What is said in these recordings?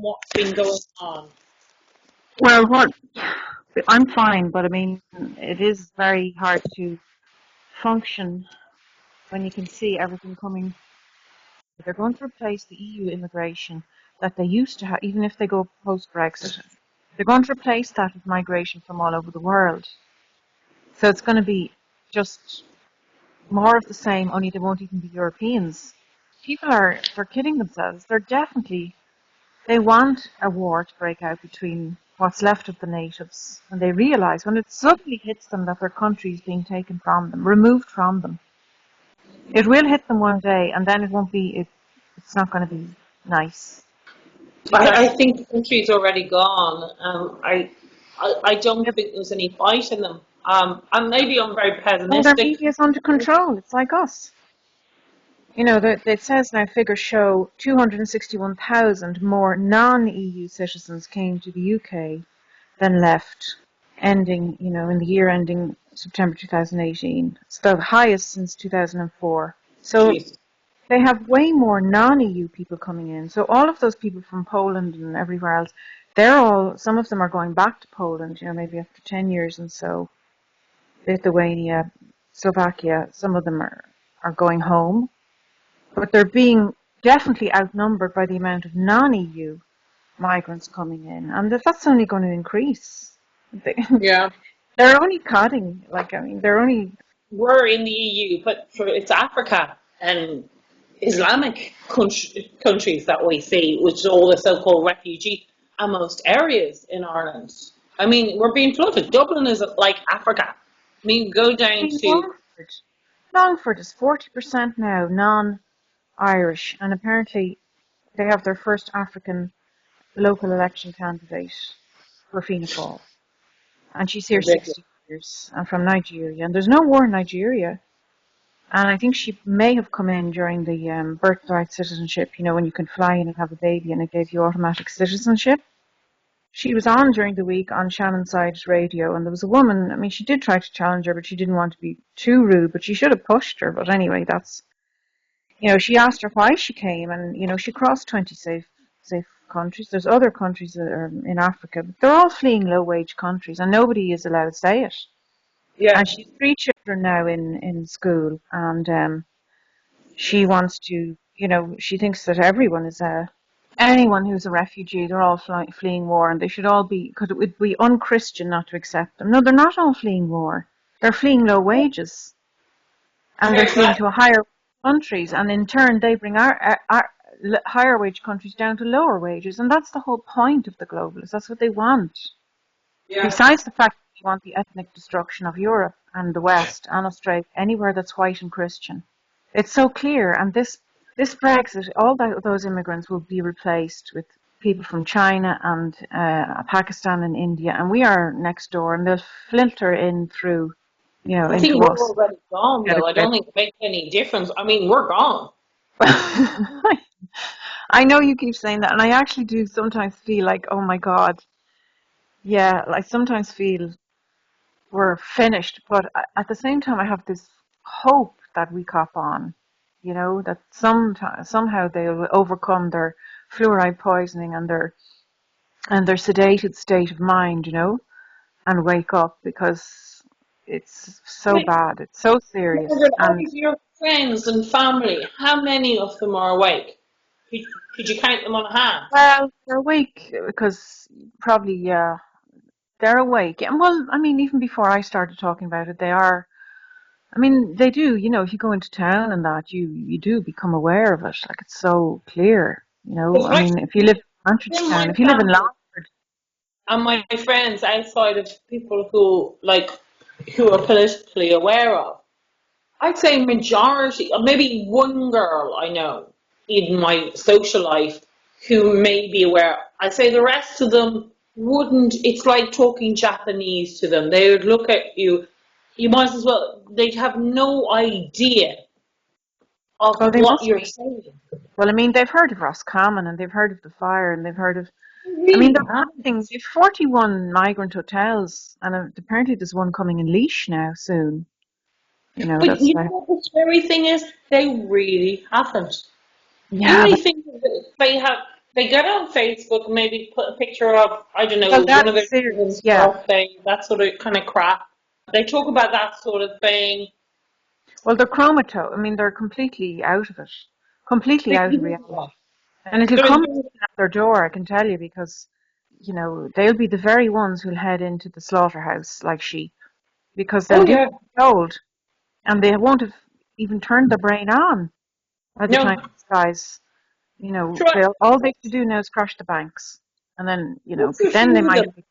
what's been going on? Well, I'm fine, but I mean, it is very hard to function when you can see everything coming. They're going to replace the EU immigration that they used to have, even if they go post-Brexit. They're going to replace that with migration from all over the world. So it's going to be just more of the same, only they won't even be Europeans. They're kidding themselves. They want a war to break out between what's left of the natives. And they realise when it suddenly hits them that their country is being taken from them, removed from them, it will hit them one day, and then it's not going to be nice. I think the country's already gone. I don't think there's any fight in them. And maybe I'm very Well, their pessimistic. media is under control. It's like us. It says now figures show 261,000 more non-EU citizens came to the UK than left, in the year ending September 2018. It's the highest since 2004. So Jeez. they have way more non-EU people coming in. So all of those people from Poland and everywhere else, some of them are going back to Poland, maybe after 10 years and so. Lithuania, Slovakia, some of them are going home. But they're being definitely outnumbered by the amount of non-EU migrants coming in. And that's only going to increase. Yeah. They're only cutting, they're only... We're in the EU, but it's Africa and Islamic countries that we see, which is all the so-called refugee and most areas in Ireland. I mean, we're being flooded. Dublin is like Africa. I mean, go down to... Longford is 40% now non-Irish, and apparently they have their first African local election candidate for Fianna Fáil. And she's here 60 years, and from Nigeria. And there's no war in Nigeria. And I think she may have come in during the birthright citizenship, when you can fly in and have a baby and it gave you automatic citizenship. She was on during the week on Shannonside's radio, and there was a woman, I mean, she did try to challenge her, but she didn't want to be too rude, but she should have pushed her. But anyway, she asked her why she came, and, she crossed 20 safe countries. There's other countries that are in Africa, but they're all fleeing low-wage countries, and nobody is allowed to say it. Yeah. And she's 3 children now in school, and she wants to, she thinks that anyone who's a refugee, they're all fleeing war, and they should all be, because it would be unchristian not to accept them. No, they're not all fleeing war. They're fleeing low wages, and they're fleeing to higher countries, and in turn they bring our higher wage countries down to lower wages, and that's the whole point of the globalists. That's what they want. Yeah. Besides the fact that they want the ethnic destruction of Europe and the West and Australia, anywhere that's white and Christian. It's so clear, and this Brexit, all those immigrants will be replaced with people from China and Pakistan and India, and we are next door, and they'll filter in through, I think we're already gone, though. I don't think it makes any difference. I mean, we're gone. I know you keep saying that, and I actually do sometimes feel like, oh my God, yeah, I sometimes feel we're finished, but at the same time I have this hope that we cop on, that somehow they'll overcome their fluoride poisoning and their sedated state of mind, and wake up, because it's so bad, it's so serious. Out of your friends and family, how many of them are awake? Could you count them on a hand? Well, they're awake because probably, yeah, they're awake. And well, I mean, even before I started talking about it, they are. I mean, they do. If you go into town and that, you do become aware of it. Like, it's so clear. I mean, if you live in Manchester, if you live in Longford, and my friends outside of people who are politically aware of, I'd say majority, or maybe one girl I know in my social life who may be aware. I'd say the rest of them wouldn't. It's like talking Japanese to them. They would look at you. You might as well. They'd have no idea of what you're saying. Well, I mean, they've heard of Roscommon, and they've heard of the fire, and they've heard of. I mean, there are things. There's 41 migrant hotels, and apparently there's one coming in Laois now soon. But you know what the scary thing is? They really haven't. Yeah. The only thing is that They get on Facebook, maybe put a picture of, I don't Well, know, one that of their is serious. children's Yeah. birthday, that sort of kind of crap. They talk about that sort of thing. Well, they're chromato. I mean, they're completely out of it, completely They out of do reality. that. And it'll They're come in- knocking at their door, I can tell you, because, they'll be the very ones who'll head into the slaughterhouse like sheep, because they'll Oh, do yeah. what they're told, and they won't have even turned their brain on by the time No, these guys, try, they'll all they have to do now is crash the banks, and then, what's a then they few of might. them?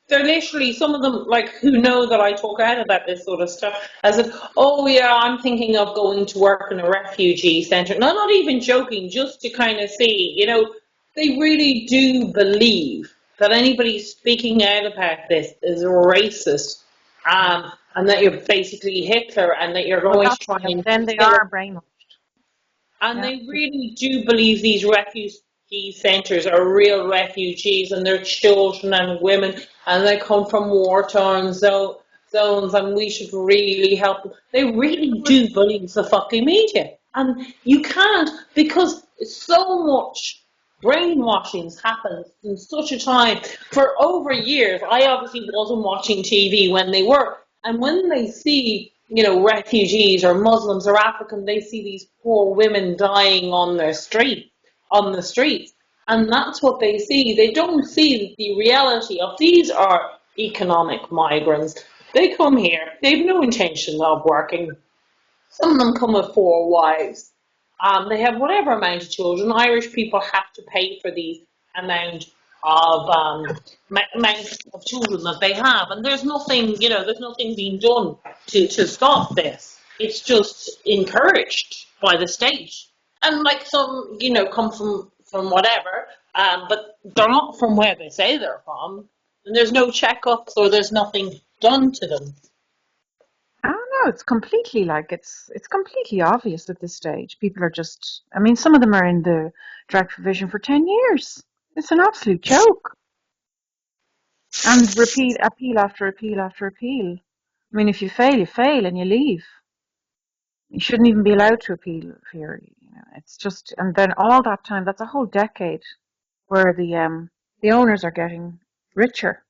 They're literally some of them like who know that I talk out about this sort of stuff as if, oh yeah, I'm thinking of going to work in a refugee centre. No, not even joking, just to kind of see, they really do believe that anybody speaking out about this is racist, and that you're basically Hitler and that you're Well, going to that's try yeah. and Then they kill. are brainwashed. And Yeah. they really do believe these refugee centres are real refugees and they're children and women and they come from war-torn zones and we should really help them. They really do believe the fucking media. And you can't, because so much brainwashing's happened in such a time. For over years, I obviously wasn't watching TV when they were. And when they see, refugees or Muslims or African, they see these poor women dying on the streets. And that's what they see. They don't see the reality of these are economic migrants. They come here, they've no intention of working. Some of them come with four wives. They have whatever amount of children. Irish people have to pay for the amount of amount of children that they have, and there's nothing being done to stop this. It's just encouraged by the state, and like some, come from whatever, but they're not from where they say they're from, and there's no checkups or there's nothing done to them. I don't know. It's completely it's completely obvious at this stage. People are just. I mean, some of them are in the direct provision for 10 years. It's an absolute joke. And repeat, appeal after appeal after appeal. I mean, if you fail, you fail, and you leave. You shouldn't even be allowed to appeal here. It's just, and then all that time, that's a whole decade where the owners are getting richer.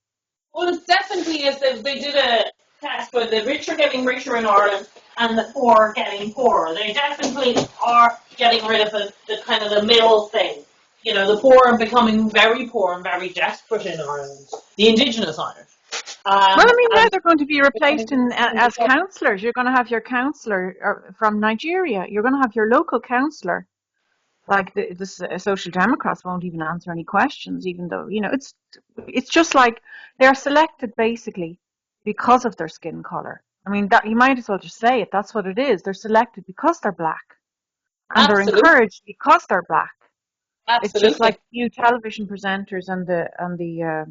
Well, it definitely is. They did a test where the rich are getting richer in Ireland and the poor are getting poorer. They definitely are getting rid of the kind of the middle thing. The poor are becoming very poor and very desperate in Ireland, the indigenous Irish. Well, I mean, now And they're going to be replaced as the councillors. You're going to have your councillor from Nigeria. You're going to have your local councillor. Like the Social Democrats won't even answer any questions, even though it's just like they're selected basically because of their skin color. I mean, that you might as well just say it. That's what it is. They're selected because they're black, and they're absolutely, encouraged because they're black. It's just absolutely. like new television presenters and the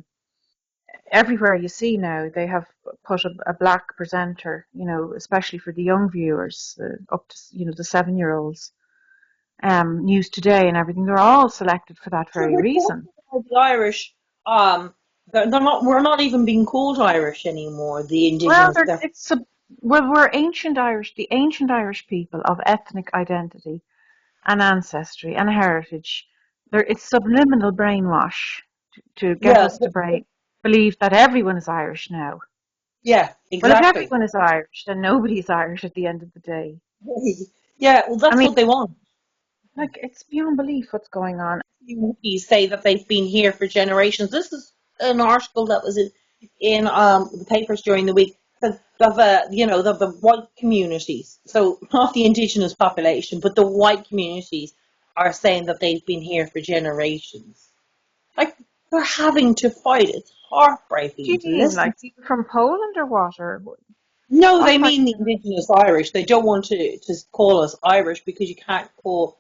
everywhere you see now they have put a black presenter. Especially for the young viewers, up to the 7-year-olds. News Today and everything, they're all selected for that So very we're talking reason. about the Irish. They're not. We're not even being called Irish anymore. The Well, indigenous. They're, we're ancient Irish, the ancient Irish people of ethnic identity and ancestry and heritage. It's subliminal brainwash to get yeah, us to believe that everyone is Irish now. yeah, Well, if exactly. everyone is Irish, then nobody's Irish at the end of the day. Yeah, well, I that's mean, what they want. like, it's beyond belief what's going on. You say that they've been here for generations. This is an article that was in the papers during the week of the white communities. So not the indigenous population, but the white communities are saying that they've been here for generations. Like they're having to fight. It's What do you heartbreaking to mean, listen. like people from Poland or what? Or No, what they white mean the community? indigenous Irish. They don't want to call us Irish because you can't call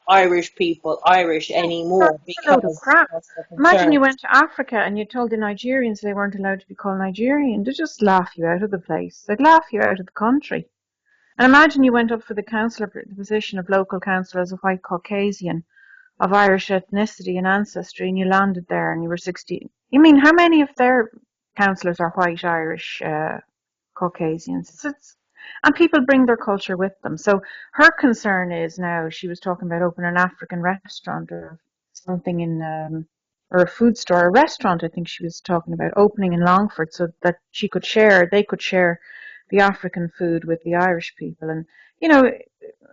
Irish people Irish anymore That's a load of because crap. that's the Imagine concern. you went to Africa and you told the Nigerians they weren't allowed to be called Nigerian. They'd just laugh you out of the place. They'd laugh you out of the country. And imagine you went up for the position of local councillor as a white Caucasian of Irish ethnicity and ancestry, and you landed there and you were 16. You mean, how many of their councillors are white Irish Caucasians? And people bring their culture with them. So her concern is now, she was talking about opening an African restaurant or something in or a food store, a restaurant. I think she was talking about opening in Longford so that they could share the African food with the Irish people. And you know,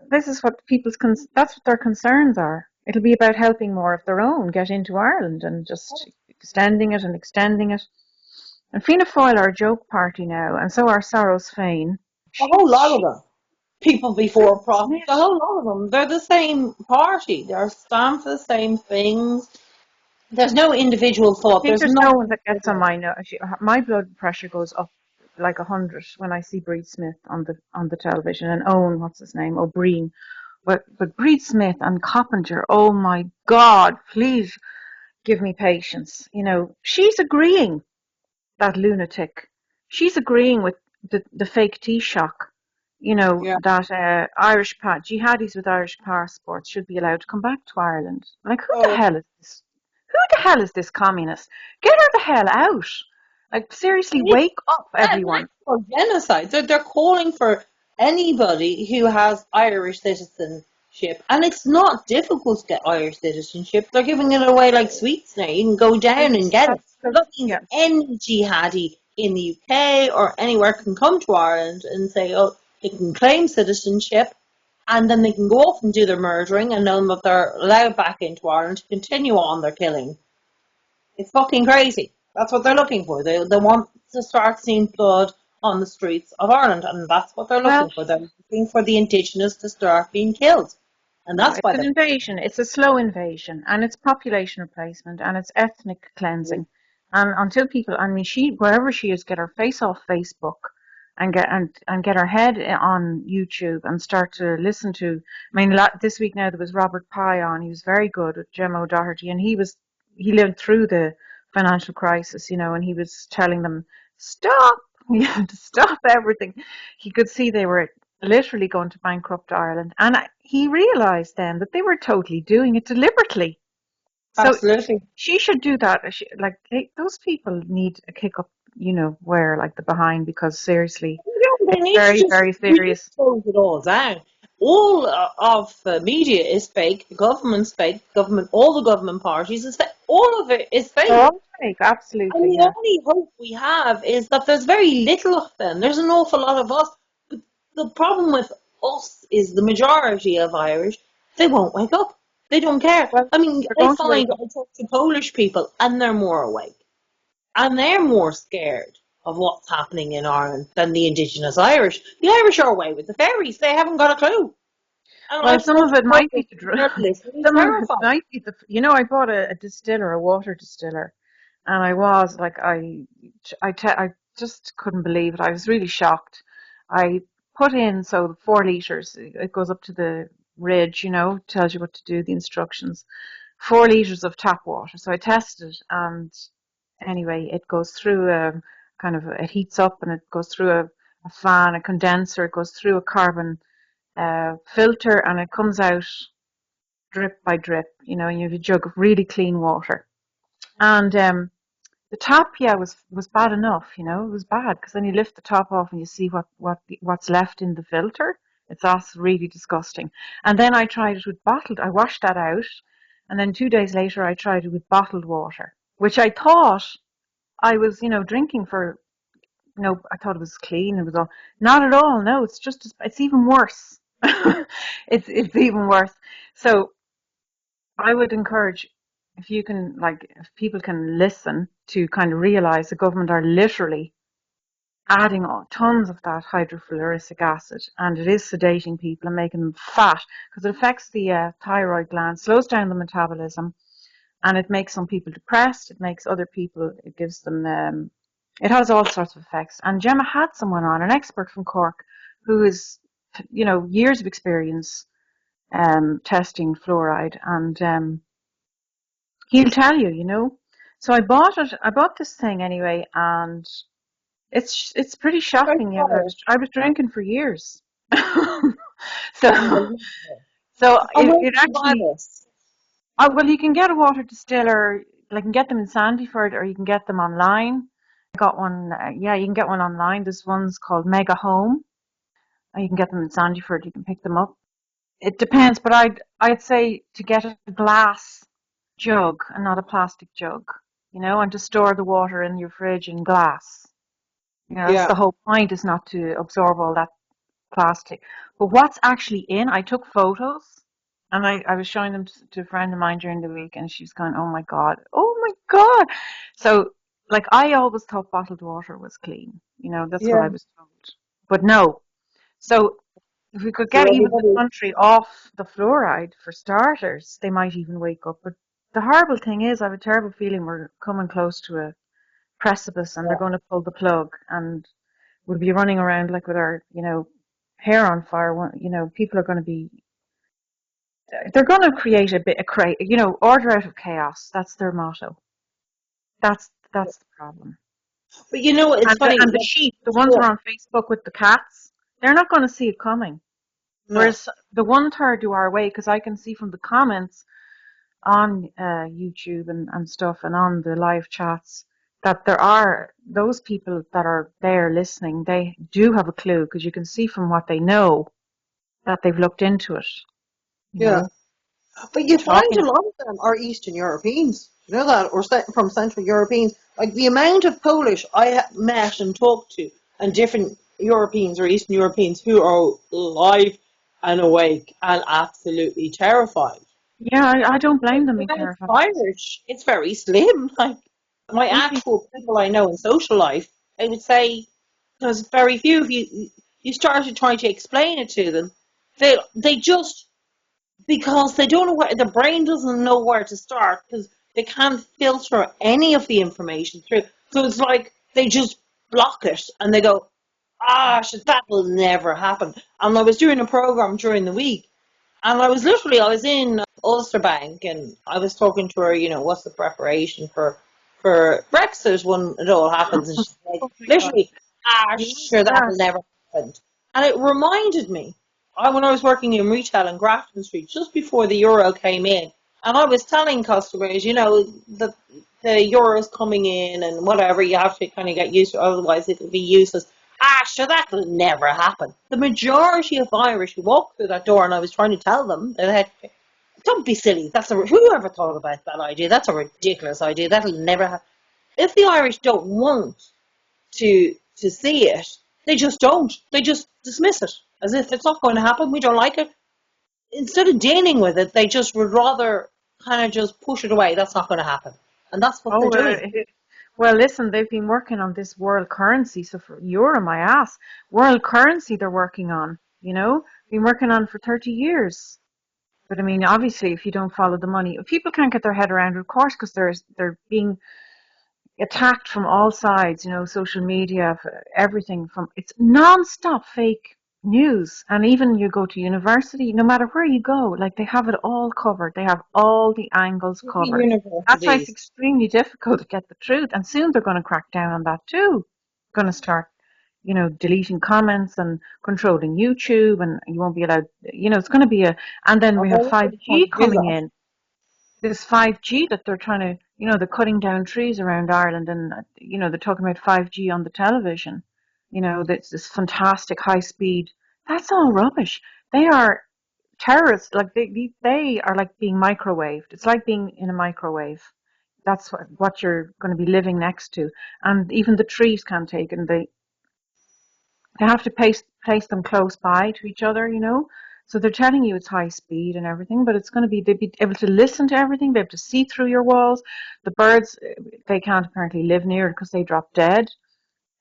this is what that's what their concerns are. It'll be about helping more of their own get into Ireland and just extending it and extending it. And Fianna Fáil are a joke party now, and so are Soros Féin. A whole lot of She, them. People before profit, a whole lot of them. They're the same party. They're stamped for the same things. There's no individual I thought. think There's there's no one nothing. that gets on my blood pressure goes up like 100 when I see Breed Smith on the television and Owen, what's his name, O'Brien. But Breed Smith and Coppinger, oh my God, please give me patience. You know, she's agreeing, that lunatic. She's agreeing with the fake Taoiseach, you know, Yeah. that jihadis with Irish passports should be allowed to come back to Ireland. Like, who the Oh, hell is this? Who the hell is this communist? Get her the hell out. Like, seriously, it's wake up, an everyone. actual genocide. They're calling for anybody who has Irish citizenship, and it's not difficult to get Irish citizenship. They're giving it away like sweets now. You can go down and get it. That's So because, that means yeah, any jihadi in the UK or anywhere can come to Ireland and say, oh, they can claim citizenship, and then they can go off and do their murdering, and know that they're allowed back into Ireland to continue on their killing. It's fucking crazy. That's what they're looking for. They want to start seeing blood on the streets of Ireland, and that's what they're well, looking for. They're looking for the indigenous to start being killed, and no, that's it's why an they're. invasion. It's a slow invasion, and it's population replacement, and it's ethnic cleansing. And until people, I mean, wherever she is, get her face off Facebook, and get her head on YouTube, and start to listen to. I mean, this week now there was Robert Pye on. He was very good with Gemma O'Doherty, and he lived through the financial crisis, you know, and he was telling them, stop, you have to stop everything. He could see they were literally going to bankrupt Ireland. And he realised then that they were totally doing it deliberately. So Absolutely. she should do that. Those people need a kick up, you know, where like the behind, because seriously, They it's need to very, just very really serious. close it all down. All of the media is fake. The government's fake. All the government parties is fake. All of it is They're fake. all fake, And absolutely, the yeah. only hope we have is that there's very little of them. There's an awful lot of us. But the problem with us is the majority of Irish, they won't wake up. They don't care. Well, I mean, they're I going to wake find up. I talk to Polish people and they're more awake. And they're more scared of what's happening in Ireland than the indigenous Irish. The Irish are away with the fairies. They haven't got a clue. And Well, I've some of spoken it to might Polish be the journalists and he's some of it terrified. might be you know, I bought a distiller, a water distiller, and I was like, I just couldn't believe it. I was really shocked. I put in, so 4 liters, it goes up to the ridge, you know, tells you what to do, the instructions. 4 liters of tap water. So I tested, and anyway, it goes through a it heats up and it goes through a fan, a condenser, it goes through a carbon filter, and it comes out drip by drip, you know, and you have a jug of really clean water. And the top, yeah, was bad enough, you know, it was bad because then you lift the top off and you see what's left in the filter. It's that's really disgusting. And then I tried it with bottled. I washed that out, and then 2 days later I tried it with bottled water, which I thought I was, you know, drinking for. No, I thought it was clean. It was all not at all. No, it's just it's even worse. It's even worse. So I would encourage, if you can, like, if people can listen to kind of realize the government are literally adding tons of that hydrofluoric acid, and it is sedating people and making them fat because it affects the thyroid gland, slows down the metabolism, and it makes some people depressed. It makes other people, it gives them, it has all sorts of effects. And Gemma had someone on, an expert from Cork, who is, you know, years of experience testing fluoride, and he'll tell you, you know. So I bought it. I bought this thing anyway, and it's pretty Very shocking. Yeah, tired. I was drinking for years. So Unbelievable. so And where it do you buy actually. this? Well, you can get a water distiller. Like, you can get them in Sandyford, or you can get them online. I got one. Yeah, you can get one online. This one's called Mega Home. You can get them in Sandyford. You can pick them up. It depends, but I'd say to get a glass jug and not a plastic jug, and to store the water in your fridge in glass. That's Yeah. the whole point, is not to absorb all that plastic. But what's actually in, I took photos and I was showing them to a friend of mine during the week, and she's going, oh my God, oh my God. So, like, I always thought bottled water was clean. That's what Yeah. I was told. But no. So, if we could So get even the everybody, country off the fluoride for starters, they might even wake up. But the horrible thing is, I have a terrible feeling we're coming close to a precipice and they're going to pull the plug, and we'll be running around like with our, hair on fire. People are going to be, they're going to create a bit of order out of chaos. That's their motto. That's the problem. but you know what? It's And the, funny. and the Like, sheep, the ones who are on Facebook with the cats, they're not going to see it coming. no. Whereas the one third who are away, because I can see from the comments on YouTube and stuff and on the live chats that there are those people that are there listening. They do have a clue, because you can see from what they know that they've looked into it. You Yeah. know, But you find talking. a lot of them are Eastern Europeans. You know that, or from Central Europeans. Like the amount of Polish I have met and talked to, and different Europeans or Eastern Europeans who are alive and awake and absolutely terrified. Yeah, I don't blame them The being amount of terrified. Irish, it's very slim. Like my These people, actual people I know in social life, I would say there's very few. If you started trying to explain it to them, they just, because they don't know where, their brain doesn't know where to start, because they can't filter any of the information through. So it's like they just block it and they go, ah, shit, that will never happen. And I was doing a program during the week, and I was in Ulster Bank, and I was talking to her, what's the preparation for Brexit when it all happens, and she's like, oh my God, literally, ah, you sure, that that. will never happen. And it reminded me, when I was working in retail in Grafton Street, just before the euro came in, and I was telling customers, the euro's coming in and whatever, you have to kind of get used to it, otherwise it'll be useless. Ah, sure, that will never happen. The majority of Irish who walked through that door, and I was trying to tell them, they had, don't be silly. Whoever thought about that idea? That's a ridiculous idea. That'll never happen. If the Irish don't want to see it, they just don't. They just dismiss it as if it's not going to happen. We don't like it. Instead of dealing with it, they just would rather kind of just push it away. That's not going to happen, and that's what they're Oh, doing. well, listen, they've been working on this world currency. So for euro, my ass, world currency they're working on. Been working on for 30 years. But I mean, obviously, if you don't follow the money, people can't get their head around it, of course, because they're being attacked from all sides, social media, everything from, it's non-stop fake news. And even you go to university, no matter where you go, like they have it all covered. They have all the angles covered. That's why it's Universities. extremely difficult to get the truth. And soon they're going to crack down on that too. Going to start, deleting comments and controlling YouTube, and you won't be allowed, it's going to be and then A we have whole lot of trying 5G to do coming that. in, this 5G that they're trying to, they're cutting down trees around Ireland, and, they're talking about 5G on the television, that's this fantastic high speed. That's all rubbish. They are terrorists. Like they are like being microwaved. It's like being in a microwave. That's what you're going to be living next to. And even the trees can't take it. And they have to place them close by to each other, So they're telling you it's high speed and everything, but it's going to be, they'll be able to listen to everything, be able to see through your walls. The birds, they can't apparently live near it because they drop dead.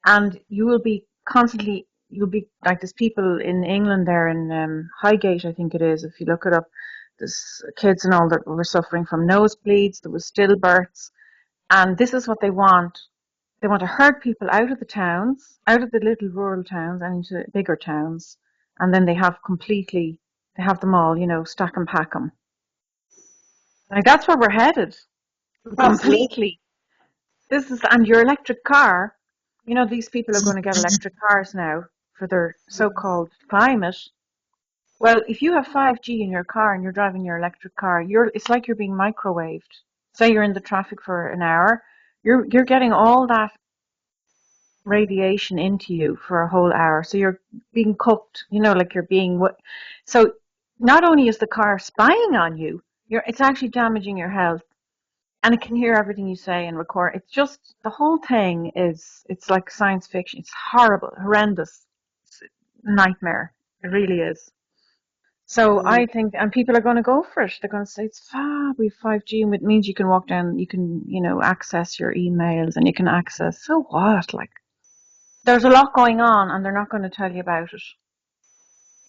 And you will be constantly, you'll be like, there's people in England there in Highgate, I think it is, if you look it up, there's kids and all that were suffering from nosebleeds, there was stillbirths. And this is what they want. They want to herd people out of the towns, out of the little rural towns and into bigger towns. And then they have them all, stack and pack them. Like that's where we're headed. Absolutely. Completely. And your electric car, these people are going to get electric cars now for their so-called climate. Well, if you have 5G in your car and you're driving your electric car, it's like you're being microwaved. Say you're in the traffic for an hour, you're getting all that radiation into you for a whole hour. So you're being cooked, like you're being what. So not only is the car spying on you, it's actually damaging your health. and it can hear everything you say and record. It's just the whole thing it's like science fiction. It's horrible, horrendous, it's a nightmare. It really is. So Mm. I think, and people are going to go for it. They're going to say it's fab. We've 5G, and it means you can walk down, you can, access your emails, and you can access. So what? Like, there's a lot going on, and they're not going to tell you about it.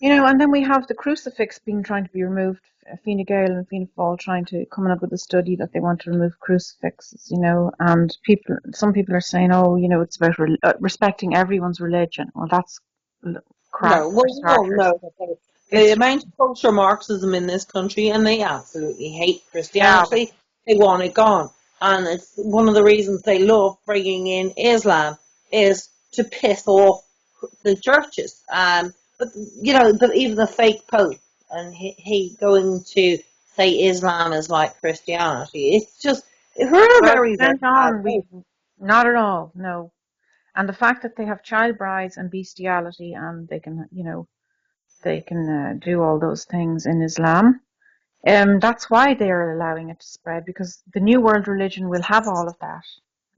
And then we have the crucifix being trying to be removed. Fine Gael and Fianna Fáil trying to coming up with a study that they want to remove crucifixes. And some people are saying, oh, it's about respecting everyone's religion. Well, that's crap No, for well, we all starters. know that the It's amount of cultural Marxism in this country, and they absolutely hate yeah, Christianity. They want it gone. And it's one of the reasons they love bringing in Islam is to piss off the churches. But, even the fake Pope and he going to say Islam is like Christianity, it's just, we're in a well, it very, very depends bad on way. we not at all, no. And the fact that they have child brides and bestiality, and they can do all those things in Islam. That's why they're allowing it to spread, because the New World religion will have all of that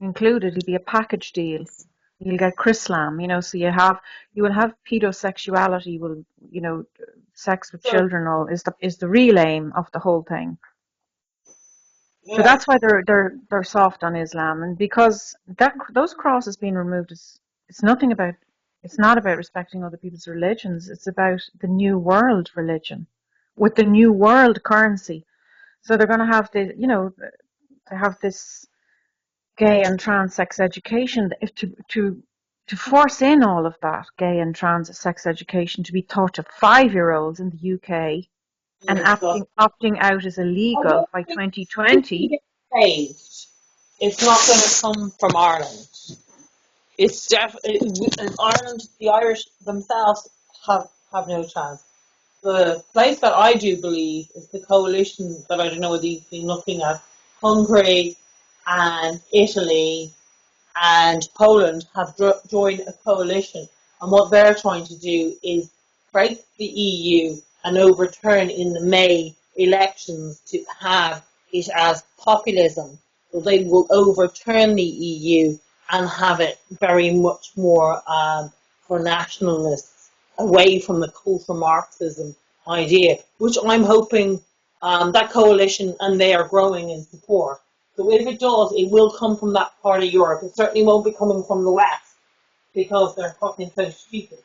included. It'll be a package deal. You'll get Chrislam, so you will have pedosexuality, sex with So, children, all is the real aim of the whole thing. So yeah. that's why they're soft on Islam, and because those crosses being removed is it's not about respecting other people's religions. It's about the New World religion with the New World currency. So they're going to have they have this gay and trans sex education. If to force in all of that gay and trans sex education to be taught to 5-year-olds in the UK, and Oh, God. opting out is I illegal don't by think if we 2020. get saved, it's not going to come from Ireland. It's definitely in Ireland. The Irish themselves have no chance. The place that I do believe is the coalition that I don't know whether you've been looking at. Hungary and Italy and Poland have joined a coalition, and what they're trying to do is break the EU and overturn in the May elections to have it as populism. So they will overturn the EU and have it very much more for nationalists, away from the cultural Marxism idea, which I'm hoping that coalition and they are growing in support. So if it does, it will come from that part of Europe. It certainly won't be coming from the West because they're fucking so stupid.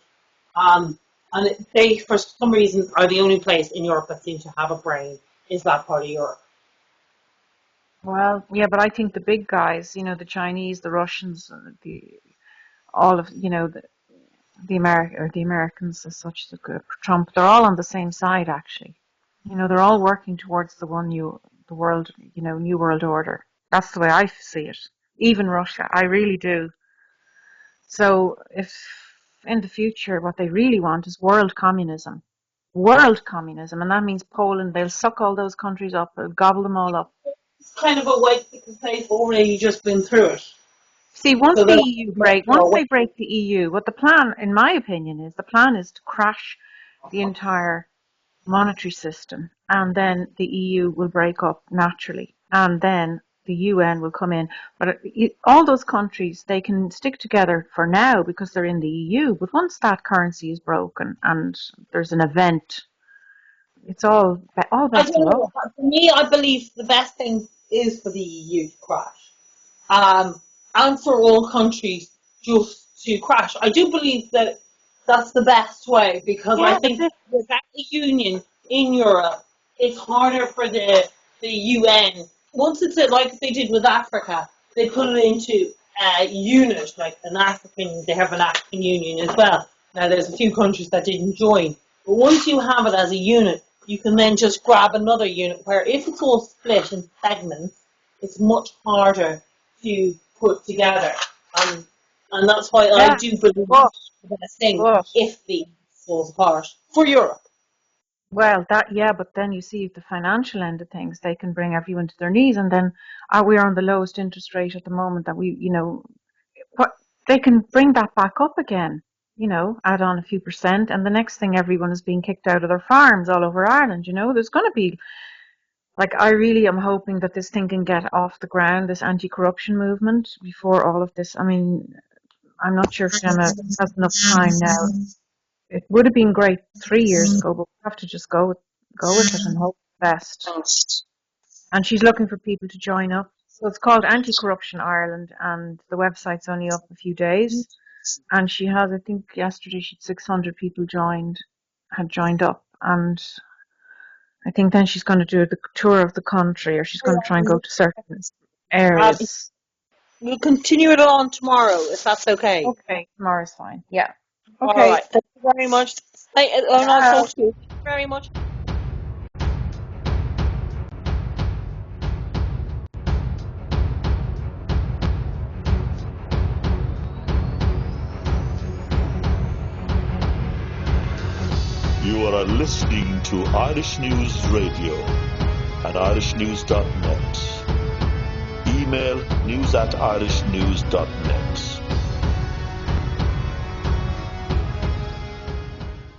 And they, for some reason, are the only place in Europe that seems to have a brain, is that part of Europe. Well, yeah, but I think the big guys, the Chinese, the Russians, the all of the Americans as such, Trump, they're all on the same side actually. They're all working towards the world, new world order. That's the way I see it. Even Russia, I really do. So if in the future what they really want is world communism, and that means Poland, they'll suck all those countries up, they'll gobble them all up. It's kind of a way because they've already just been through it. See, So they're not much once more they way. break the EU, what the plan, in my opinion, is the plan is to crash the entire monetary system, and then the EU will break up naturally, and then the UN will come in. But all those countries, they can stick together for now because they're in the EU. But once that currency is broken and there's an event, it's all I bets don't are know. off. For me, I believe the best thing is for the EU to crash. And for all countries just to crash. I do believe that that's the best way because I Yeah, but think without the union in Europe, it's harder for the UN. Once it's like they did with Africa, they put it into a unit, like they have an African Union as well. Now there's a few countries that didn't join. But once you have it as a unit, you can then just grab another unit where if it's all split in segments, it's much harder to put together. And that's why I yeah, do believe but the best thing but if the falls apart for Europe. well, but then you see the financial end of things, they can bring everyone to their knees, and then we're on the lowest interest rate at the moment that what they can bring that back up again, add on a few percent, and the next thing everyone is being kicked out of their farms all over Ireland. There's going to be like, I really am hoping that this thing can get off the ground, this anti-corruption movement, before all of this. I mean, I'm not sure if Gemma has enough time now. It would have been great 3 years ago, but we have to just go with it and hope for the best. And she's looking for people to join up. So it's called Anti-Corruption Ireland, and the website's only up a few days. And she has, I think yesterday, she had 600 people had joined up. And I think then she's going to do the tour of the country, or she's going to try and go to certain areas. We'll continue it on tomorrow, if that's okay. Okay, tomorrow's fine. Yeah. All Okay. right. Thank you very much. I'll talk to you. Thank you very much. You are listening to Irish News Radio at irishnews.net. Email news@irishnews.net.